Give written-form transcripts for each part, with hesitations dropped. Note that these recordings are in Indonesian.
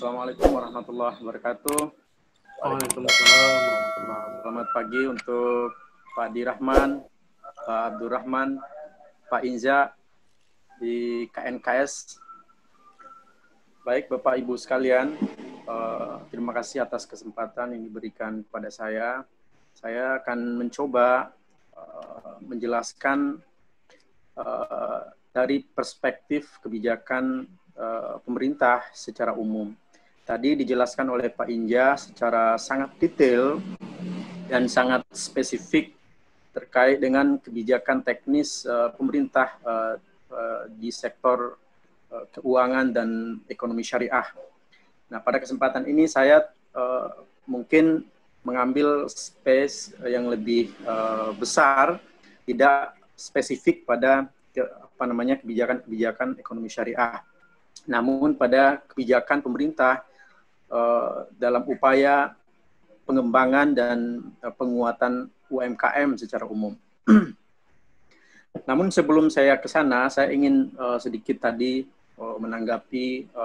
Assalamualaikum warahmatullahi wabarakatuh. Waalaikumsalam warahmatullahi wabarakatuh. Selamat pagi untuk Pak Dirahman, Pak Abdurrahman, Pak Inza di KNKS. Baik Bapak Ibu sekalian, terima kasih atas kesempatan yang diberikan kepada saya. Saya akan mencoba menjelaskan dari perspektif kebijakan pemerintah secara umum. Tadi dijelaskan oleh Pak Inja secara sangat detail dan sangat spesifik terkait dengan kebijakan teknis pemerintah di sektor keuangan dan ekonomi syariah. Nah, pada kesempatan ini saya mungkin mengambil space yang lebih besar, tidak spesifik pada kebijakan ekonomi syariah, namun pada kebijakan pemerintah dalam upaya pengembangan dan penguatan UMKM secara umum. Namun sebelum saya ke sana, saya ingin sedikit tadi menanggapi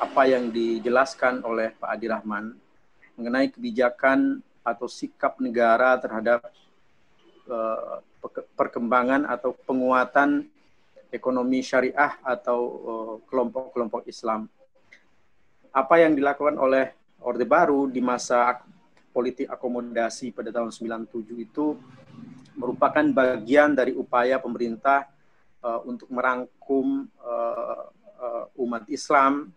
apa yang dijelaskan oleh Pak Adi Rahman mengenai kebijakan atau sikap negara terhadap perkembangan atau penguatan ekonomi syariah atau kelompok-kelompok Islam. Apa yang dilakukan oleh Orde Baru di masa politik akomodasi pada tahun 97 itu merupakan bagian dari upaya pemerintah untuk merangkum umat Islam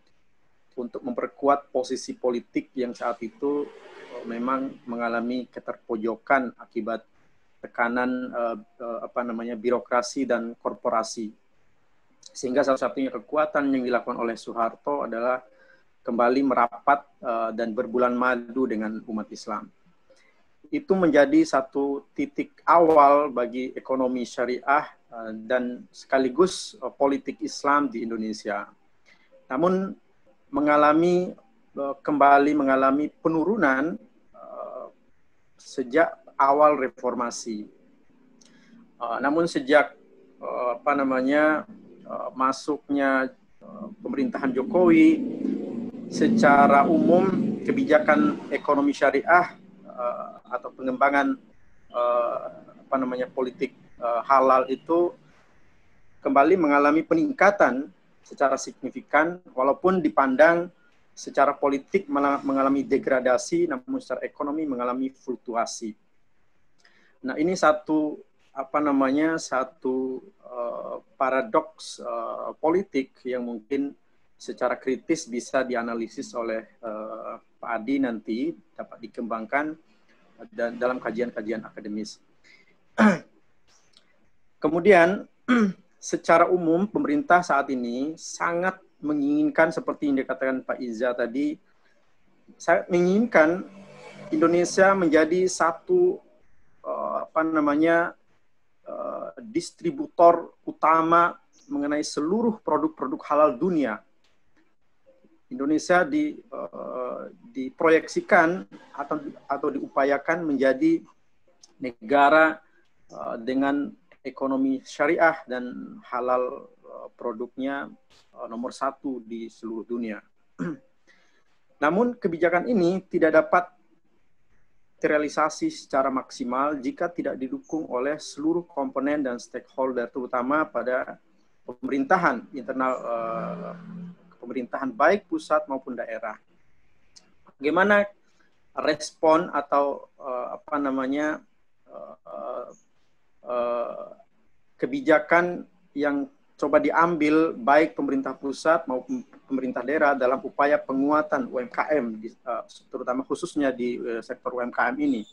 untuk memperkuat posisi politik yang saat itu memang mengalami keterpojokan akibat tekanan birokrasi dan korporasi. Sehingga salah satunya kekuatan yang dilakukan oleh Soeharto adalah kembali merapat dan berbulan madu dengan umat Islam. Itu menjadi satu titik awal bagi ekonomi syariah dan sekaligus politik Islam di Indonesia. Namun kembali mengalami penurunan sejak awal reformasi. Namun sejak masuknya pemerintahan Jokowi, secara umum kebijakan ekonomi syariah atau pengembangan politik halal itu kembali mengalami peningkatan secara signifikan, walaupun dipandang secara politik mengalami degradasi, namun secara ekonomi mengalami fluktuasi. Nah, ini satu paradoks politik yang mungkin secara kritis bisa dianalisis oleh Pak Adi nanti, dapat dikembangkan dan dalam kajian-kajian akademis. Kemudian secara umum pemerintah saat ini sangat menginginkan, seperti yang dikatakan Pak Iza tadi, sangat menginginkan Indonesia menjadi satu distributor utama mengenai seluruh produk-produk halal dunia. Indonesia diproyeksikan atau diupayakan menjadi negara dengan ekonomi syariah dan halal produknya nomor 1 di seluruh dunia. Namun kebijakan ini tidak dapat terrealisasi secara maksimal jika tidak didukung oleh seluruh komponen dan stakeholder, terutama pada pemerintahan internal pemerintahan baik pusat maupun daerah. Bagaimana respon atau kebijakan yang coba diambil baik pemerintah pusat maupun pemerintah daerah dalam upaya penguatan UMKM, terutama khususnya di sektor UMKM ini.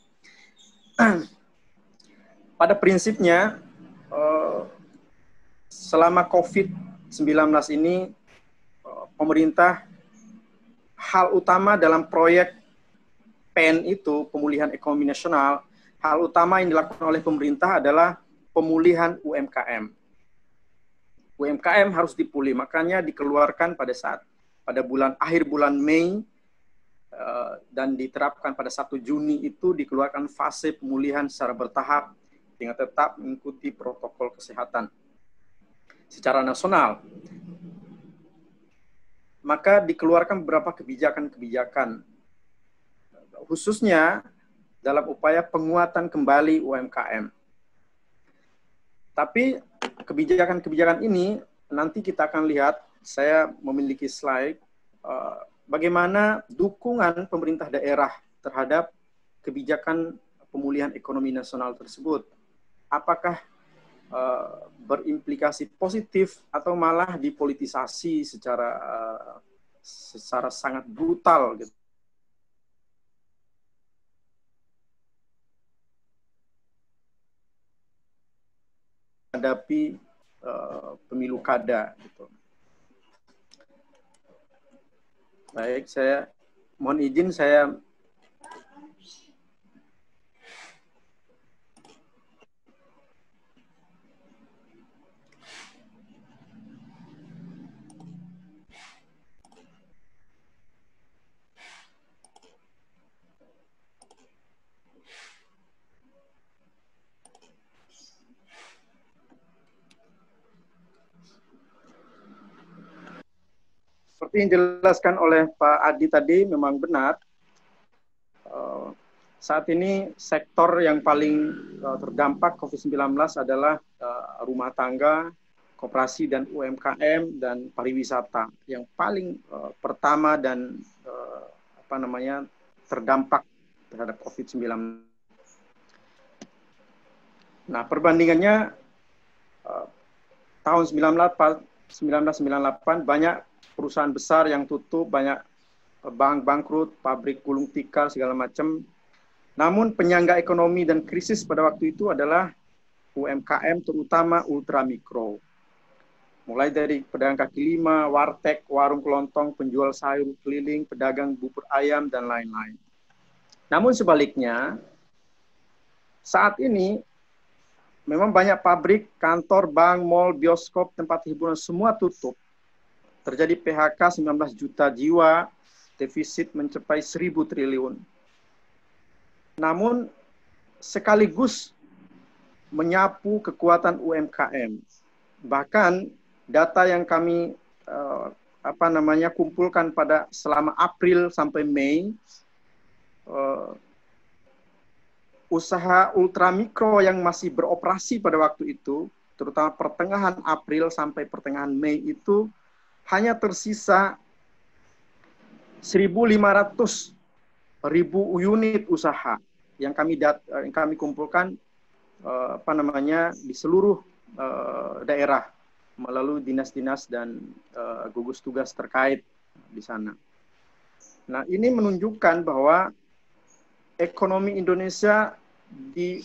Pada prinsipnya, selama COVID-19 ini, pemerintah, hal utama dalam proyek PEN itu, pemulihan ekonomi nasional, hal utama yang dilakukan oleh pemerintah adalah pemulihan UMKM. UMKM harus dipulih, makanya dikeluarkan pada akhir bulan Mei dan diterapkan pada 1 Juni itu dikeluarkan fase pemulihan secara bertahap dengan tetap mengikuti protokol kesehatan secara nasional. maka dikeluarkan beberapa kebijakan-kebijakan, khususnya dalam upaya penguatan kembali UMKM. Tapi kebijakan-kebijakan ini nanti kita akan lihat, saya memiliki slide, bagaimana dukungan pemerintah daerah terhadap kebijakan pemulihan ekonomi nasional tersebut. Apakah berimplikasi positif atau malah dipolitisasi secara sangat brutal gitu. Menghadapi pemilu kada gitu. Baik, saya mohon izin saya seperti yang dijelaskan oleh Pak Adi tadi, memang benar. Saat ini sektor yang paling terdampak COVID-19 adalah rumah tangga, koperasi dan UMKM, dan pariwisata yang paling pertama dan terdampak terhadap COVID-19. Nah, perbandingannya tahun 1998 banyak perusahaan besar yang tutup, banyak bank bangkrut, pabrik gulung tikar, segala macam. Namun penyangga ekonomi dan krisis pada waktu itu adalah UMKM, terutama ultramikro. Mulai dari pedagang kaki lima, warteg, warung kelontong, penjual sayur keliling, pedagang bubur ayam, dan lain-lain. Namun sebaliknya, saat ini memang banyak pabrik, kantor, bank, mal, bioskop, tempat hiburan, semua tutup. Terjadi PHK 19 juta jiwa, defisit mencapai 1.000 triliun. Namun sekaligus menyapu kekuatan UMKM. Bahkan data yang kami kumpulkan pada selama April sampai Mei, usaha ultramikro yang masih beroperasi pada waktu itu, terutama pertengahan April sampai pertengahan Mei itu hanya tersisa 1.500.000 unit usaha yang kami kumpulkan di seluruh daerah melalui dinas-dinas dan gugus tugas terkait di sana. Nah, ini menunjukkan bahwa ekonomi Indonesia di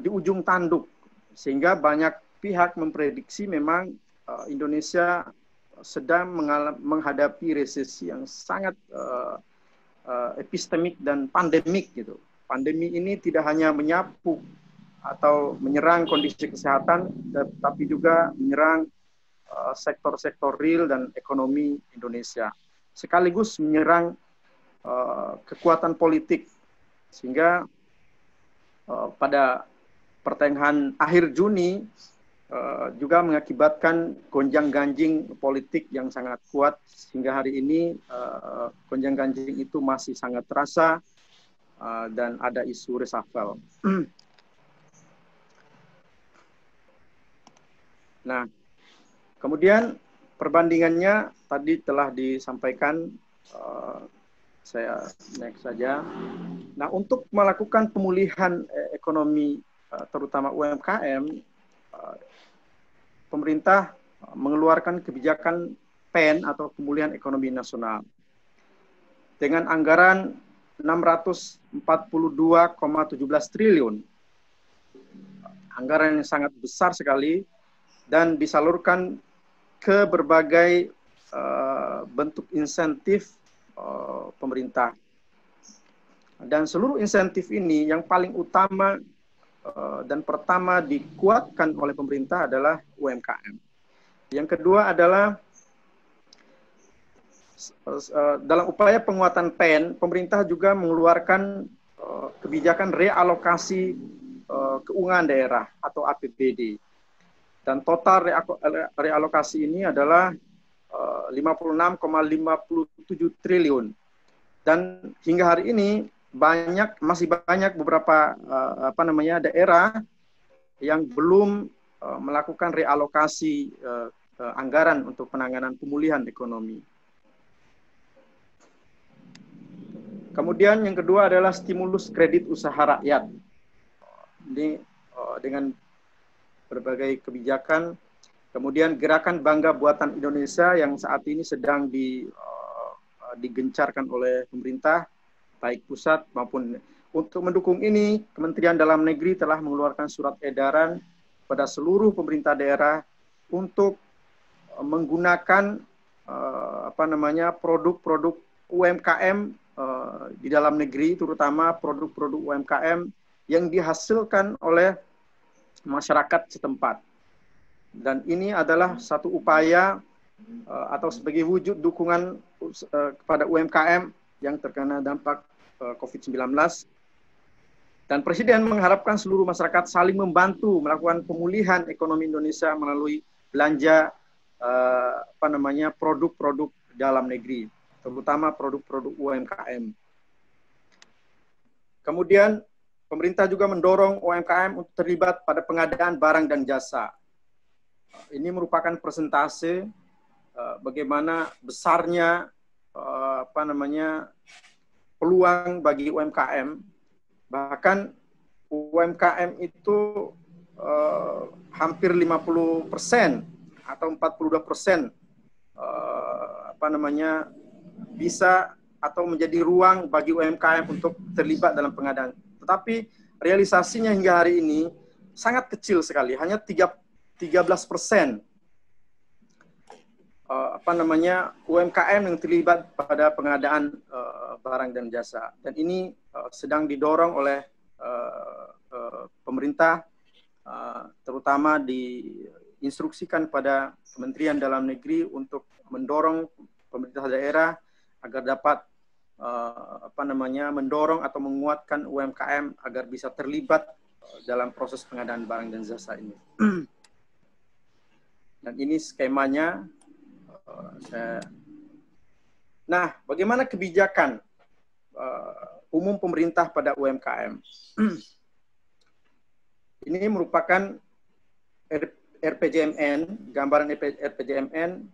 ujung tanduk, sehingga banyak pihak memprediksi memang Indonesia sedang menghadapi resesi yang sangat epistemik dan pandemik gitu. Pandemi ini tidak hanya menyapu atau menyerang kondisi kesehatan, tetapi juga menyerang sektor-sektor real dan ekonomi Indonesia, sekaligus menyerang kekuatan politik, sehingga pada pertengahan akhir Juni juga mengakibatkan gonjang-ganjing politik yang sangat kuat, sehingga hari ini gonjang-ganjing itu masih sangat terasa dan ada isu reshuffle. Nah, kemudian perbandingannya tadi telah disampaikan, saya next saja. Nah, untuk melakukan pemulihan ekonomi, terutama UMKM, pemerintah mengeluarkan kebijakan PEN atau Pemulihan Ekonomi Nasional dengan anggaran 642,17 triliun. Anggaran yang sangat besar sekali dan disalurkan ke berbagai bentuk insentif pemerintah. Dan seluruh insentif ini yang paling utama dan pertama dikuatkan oleh pemerintah adalah UMKM. Yang kedua adalah dalam upaya penguatan PEN, pemerintah juga mengeluarkan kebijakan realokasi keuangan daerah atau APBD. Dan total realokasi ini adalah 56,57 triliun. Dan hingga hari ini masih banyak beberapa daerah yang belum melakukan realokasi anggaran untuk penanganan pemulihan ekonomi. Kemudian yang kedua adalah stimulus kredit usaha rakyat. Ini dengan berbagai kebijakan. Kemudian gerakan Bangga Buatan Indonesia yang saat ini sedang digencarkan oleh pemerintah, baik pusat maupun untuk mendukung ini, Kementerian Dalam Negeri telah mengeluarkan surat edaran pada seluruh pemerintah daerah untuk menggunakan produk-produk UMKM di dalam negeri, terutama produk-produk UMKM yang dihasilkan oleh masyarakat setempat. Dan ini adalah satu upaya atau sebagai wujud dukungan kepada UMKM yang terkena dampak COVID-19. Dan Presiden mengharapkan seluruh masyarakat saling membantu melakukan pemulihan ekonomi Indonesia melalui belanja produk-produk dalam negeri, terutama produk-produk UMKM. Kemudian pemerintah juga mendorong UMKM untuk terlibat pada pengadaan barang dan jasa. Ini merupakan persentase bagaimana besarnya peluang bagi UMKM. Bahkan UMKM itu hampir 50% atau 42% bisa atau menjadi ruang bagi UMKM untuk terlibat dalam pengadaan. Tetapi realisasinya hingga hari ini sangat kecil sekali, hanya 13% UMKM yang terlibat pada pengadaan barang dan jasa. Dan ini sedang didorong oleh pemerintah, terutama diinstruksikan pada Kementerian Dalam Negeri untuk mendorong pemerintah daerah agar dapat mendorong atau menguatkan UMKM agar bisa terlibat dalam proses pengadaan barang dan jasa ini. Dan ini skemanya. Nah, bagaimana kebijakan umum pemerintah pada UMKM? Ini merupakan RPJMN, gambaran RPJMN,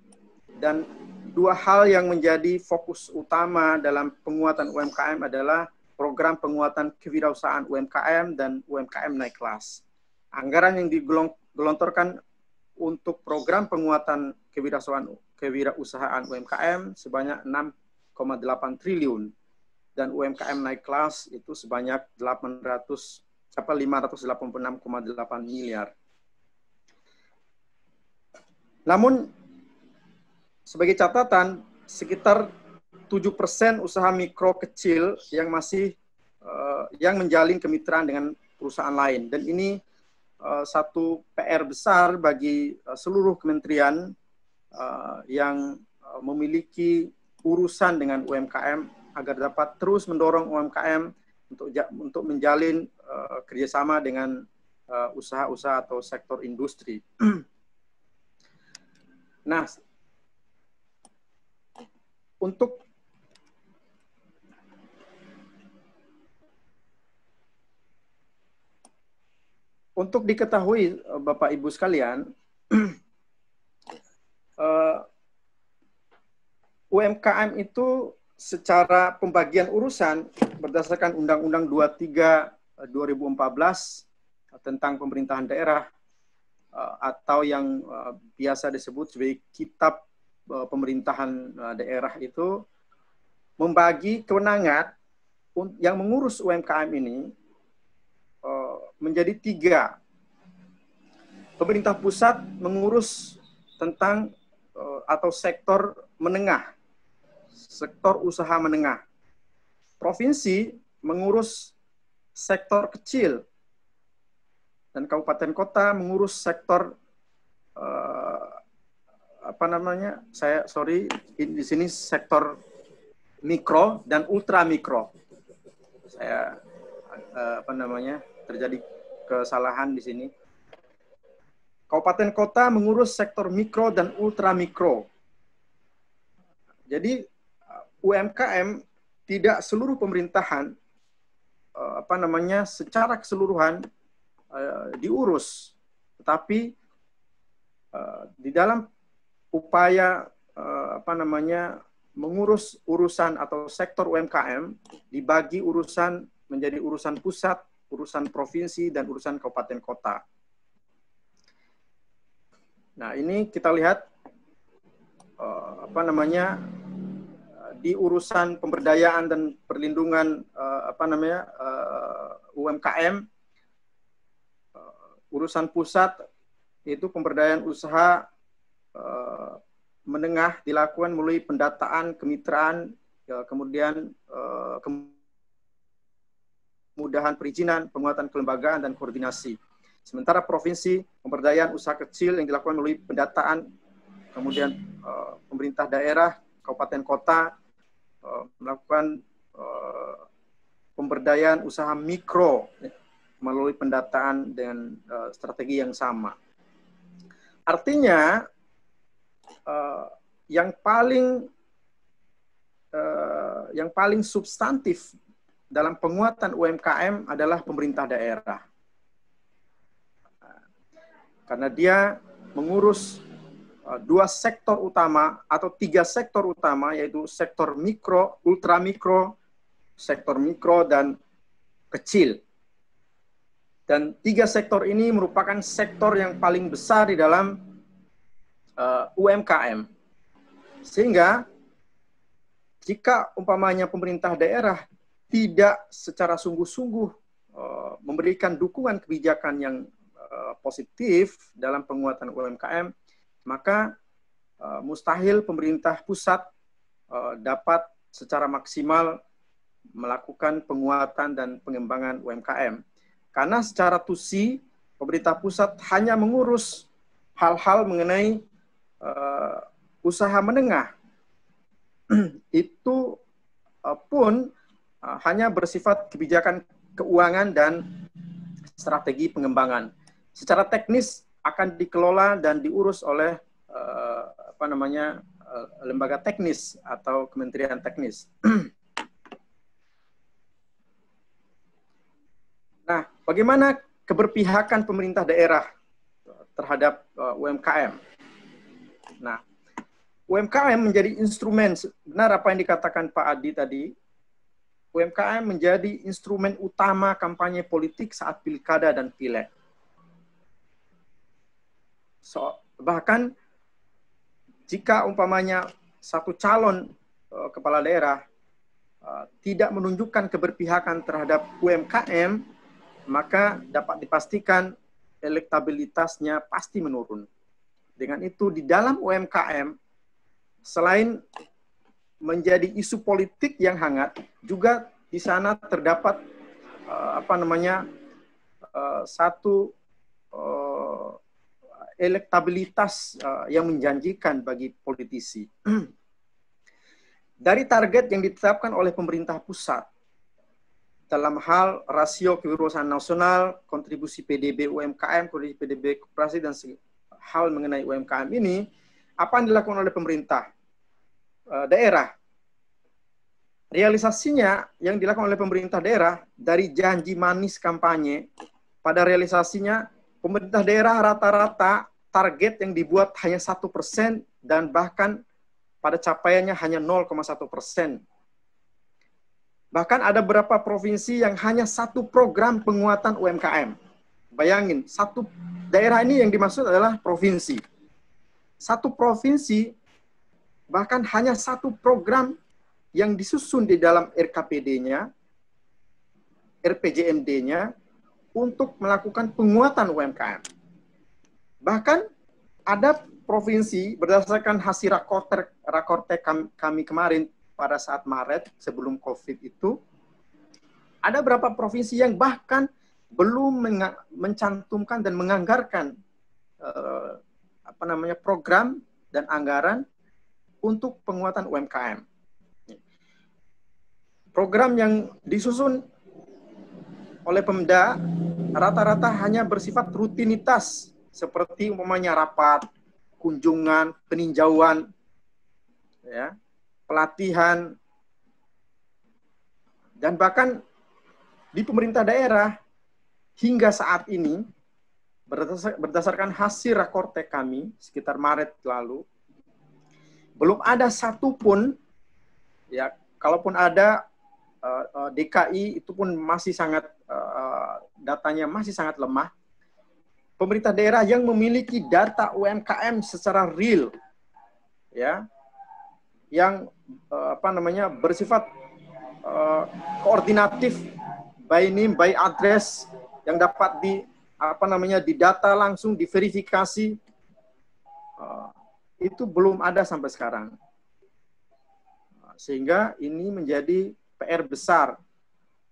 dan dua hal yang menjadi fokus utama dalam penguatan UMKM adalah program penguatan kewirausahaan UMKM dan UMKM naik kelas. Anggaran yang digelontorkan untuk program penguatan kewirausahaan UMKM sebanyak 6,8 triliun dan UMKM naik kelas itu sebanyak 586,8 miliar. Namun sebagai catatan, sekitar 7% usaha mikro kecil yang masih yang menjalin kemitraan dengan perusahaan lain. Dan ini satu PR besar bagi seluruh kementerian yang memiliki urusan dengan UMKM agar dapat terus mendorong UMKM untuk menjalin kerjasama dengan usaha-usaha atau sektor industri. Nah, untuk diketahui Bapak Ibu sekalian, UMKM itu secara pembagian urusan berdasarkan Undang-Undang 23 2014 tentang pemerintahan daerah atau yang biasa disebut sebagai Kitab Pemerintahan Daerah itu membagi kewenangan yang mengurus UMKM ini menjadi 3. Pemerintah pusat mengurus tentang atau sektor menengah, sektor usaha menengah. Provinsi mengurus sektor kecil dan kabupaten kota mengurus sektor di sini sektor mikro dan ultra mikro. Terjadi kesalahan di sini. kabupaten kota mengurus sektor mikro dan ultramikro. Jadi UMKM tidak seluruh pemerintahan secara keseluruhan diurus, tetapi di dalam upaya mengurus urusan atau sektor UMKM dibagi urusan menjadi urusan pusat, urusan provinsi, dan urusan kabupaten kota. Nah, ini kita lihat di urusan pemberdayaan dan perlindungan UMKM, urusan pusat itu pemberdayaan usaha menengah dilakukan melalui pendataan, kemitraan, kemudian kemudahan perizinan, penguatan kelembagaan, dan koordinasi. Sementara provinsi, pemberdayaan usaha kecil yang dilakukan melalui pendataan, kemudian pemerintah daerah, kabupaten kota melakukan pemberdayaan usaha mikro melalui pendataan dengan strategi yang sama. Artinya yang paling substantif dalam penguatan UMKM adalah pemerintah daerah. Karena dia mengurus dua sektor utama atau tiga sektor utama, yaitu sektor mikro, ultramikro, sektor mikro, dan kecil. Dan tiga sektor ini merupakan sektor yang paling besar di dalam UMKM. Sehingga jika umpamanya pemerintah daerah tidak secara sungguh-sungguh memberikan dukungan kebijakan yang positif dalam penguatan UMKM, maka mustahil pemerintah pusat dapat secara maksimal melakukan penguatan dan pengembangan UMKM. Karena secara tusi, pemerintah pusat hanya mengurus hal-hal mengenai usaha menengah. Itu pun hanya bersifat kebijakan keuangan dan strategi pengembangan. Secara teknis akan dikelola dan diurus oleh lembaga teknis atau kementerian teknis. Nah, bagaimana keberpihakan pemerintah daerah terhadap UMKM? Nah, UMKM menjadi instrumen, benar apa yang dikatakan Pak Adi tadi, UMKM menjadi instrumen utama kampanye politik saat pilkada dan pileg. Bahkan jika umpamanya satu calon kepala daerah tidak menunjukkan keberpihakan terhadap UMKM, maka dapat dipastikan elektabilitasnya pasti menurun. Dengan itu di dalam UMKM, selain menjadi isu politik yang hangat, juga di sana terdapat satu elektabilitas yang menjanjikan bagi politisi. Dari target yang ditetapkan oleh pemerintah pusat dalam hal rasio kewirausahaan nasional, kontribusi PDB UMKM, kontribusi PDB koperasi, dan hal mengenai UMKM ini, apa yang dilakukan oleh pemerintah daerah? Realisasinya yang dilakukan oleh pemerintah daerah dari janji manis kampanye, pada realisasinya pemerintah daerah rata-rata target yang dibuat hanya 1% dan bahkan pada capaiannya hanya 0,1%. Bahkan ada beberapa provinsi yang hanya satu program penguatan UMKM. Bayangin, satu daerah ini yang dimaksud adalah provinsi. Satu provinsi bahkan hanya satu program yang disusun di dalam RKPD-nya, RPJMD-nya untuk melakukan penguatan UMKM. Bahkan ada provinsi berdasarkan hasil rakorte kami kemarin pada saat Maret sebelum COVID itu, ada beberapa provinsi yang bahkan belum mencantumkan dan menganggarkan program dan anggaran untuk penguatan UMKM. Program yang disusun oleh Pemda rata-rata hanya bersifat rutinitas seperti umpamanya rapat, kunjungan, peninjauan, ya, pelatihan, dan bahkan di pemerintah daerah hingga saat ini berdasarkan hasil rakortek kami sekitar Maret lalu, belum ada satupun, ya, kalaupun ada DKI itu pun masih sangat datanya masih sangat lemah. Pemerintah daerah yang memiliki data UMKM secara real, ya, yang bersifat koordinatif, by name, by address, yang dapat didata langsung, diverifikasi, itu belum ada sampai sekarang. Sehingga ini menjadi PR besar.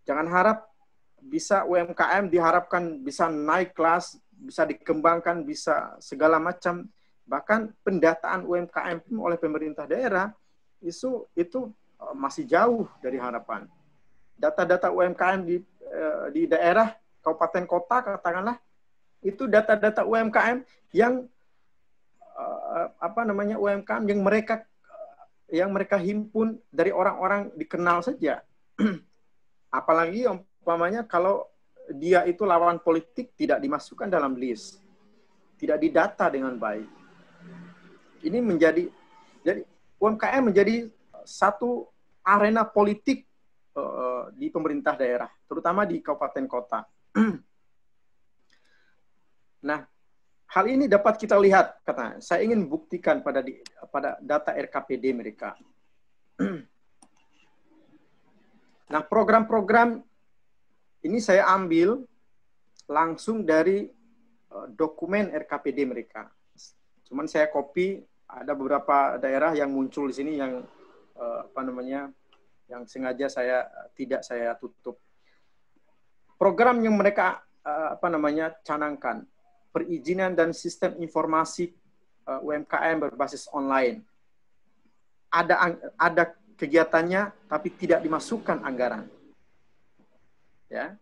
Jangan harap bisa UMKM diharapkan bisa naik kelas, bisa dikembangkan, bisa segala macam. Bahkan pendataan UMKM oleh pemerintah daerah itu masih jauh dari harapan. Data-data UMKM di daerah, kabupaten kota katakanlah, itu data-data UMKM yang UMKM yang mereka himpun dari orang-orang dikenal saja. Apalagi umpamanya kalau dia itu lawan politik tidak dimasukkan dalam list, tidak didata dengan baik. Ini jadi UMKM menjadi satu arena politik di pemerintah daerah, terutama di kabupaten kota. Nah, hal ini dapat kita lihat, katanya. Saya ingin buktikan pada data RKPD mereka. Nah, program-program ini saya ambil langsung dari dokumen RKPD mereka. Cuman saya copy, ada beberapa daerah yang muncul di sini yang yang sengaja tidak saya tutup. Program yang mereka canangkan, perizinan dan sistem informasi UMKM berbasis online. Ada kegiatannya, tapi tidak dimasukkan anggaran. Ya.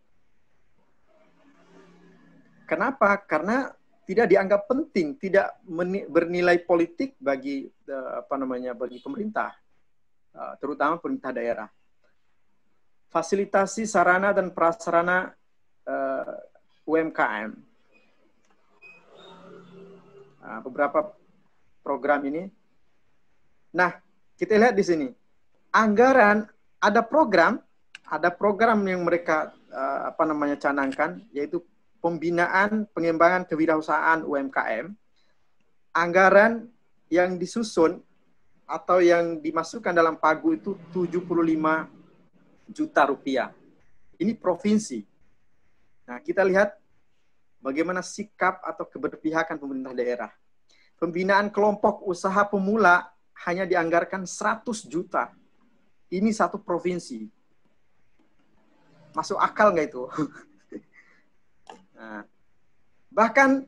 Kenapa? Karena tidak dianggap penting, tidak bernilai politik bagi bagi pemerintah, terutama pemerintah daerah. Fasilitasi sarana dan prasarana UMKM. Nah, beberapa program ini. Nah, kita lihat di sini. Anggaran, ada program yang mereka canangkan, yaitu pembinaan pengembangan kewirausahaan UMKM. Anggaran yang disusun atau yang dimasukkan dalam pagu itu 75 juta rupiah. Ini provinsi. Nah, kita lihat bagaimana sikap atau keberpihakan pemerintah daerah. Pembinaan kelompok usaha pemula hanya dianggarkan 100 juta. Ini satu provinsi. Masuk akal nggak itu? Nah, bahkan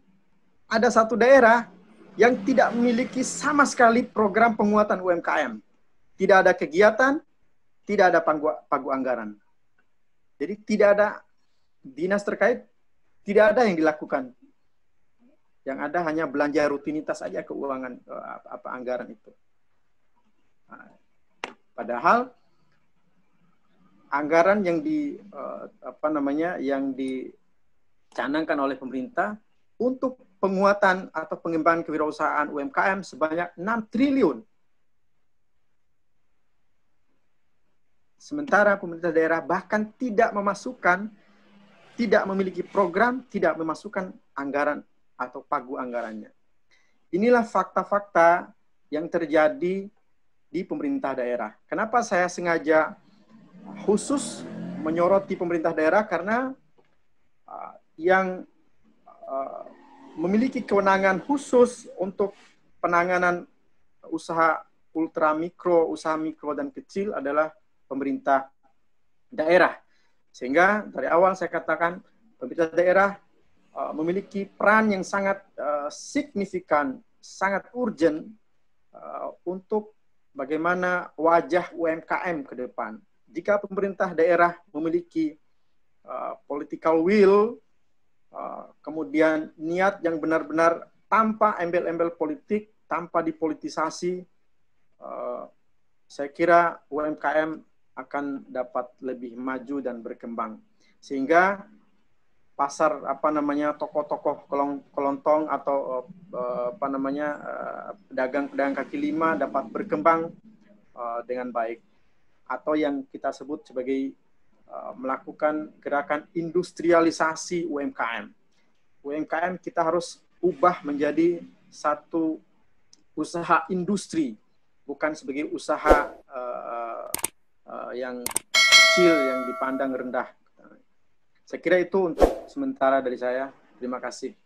ada satu daerah yang tidak memiliki sama sekali program penguatan UMKM. Tidak ada kegiatan, tidak ada pagu anggaran. Jadi tidak ada dinas terkait, tidak ada yang dilakukan. Yang ada hanya belanja rutinitas aja keuangan anggaran itu. Nah, padahal anggaran yang yang dicanangkan oleh pemerintah untuk penguatan atau pengembangan kewirausahaan UMKM sebanyak 6 triliun. Sementara pemerintah daerah bahkan tidak memiliki program, tidak memasukkan anggaran atau pagu anggarannya. Inilah fakta-fakta yang terjadi di pemerintah daerah. Kenapa saya sengaja khusus menyoroti pemerintah daerah? Karena yang memiliki kewenangan khusus untuk penanganan usaha ultramikro, usaha mikro dan kecil adalah pemerintah daerah. Sehingga dari awal saya katakan pemerintah daerah memiliki peran yang sangat signifikan, sangat urgent untuk bagaimana wajah UMKM ke depan. Jika pemerintah daerah memiliki political will kemudian niat yang benar-benar tanpa embel-embel politik, tanpa dipolitisasi, saya kira UMKM akan dapat lebih maju dan berkembang. Sehingga pasar tokoh-tokoh kelontong atau pedagang-pedagang kaki lima dapat berkembang dengan baik, atau yang kita sebut sebagai melakukan gerakan industrialisasi UMKM. UMKM kita harus ubah menjadi satu usaha industri, bukan sebagai usaha yang kecil, yang dipandang rendah. Saya kira itu untuk sementara dari saya. Terima kasih.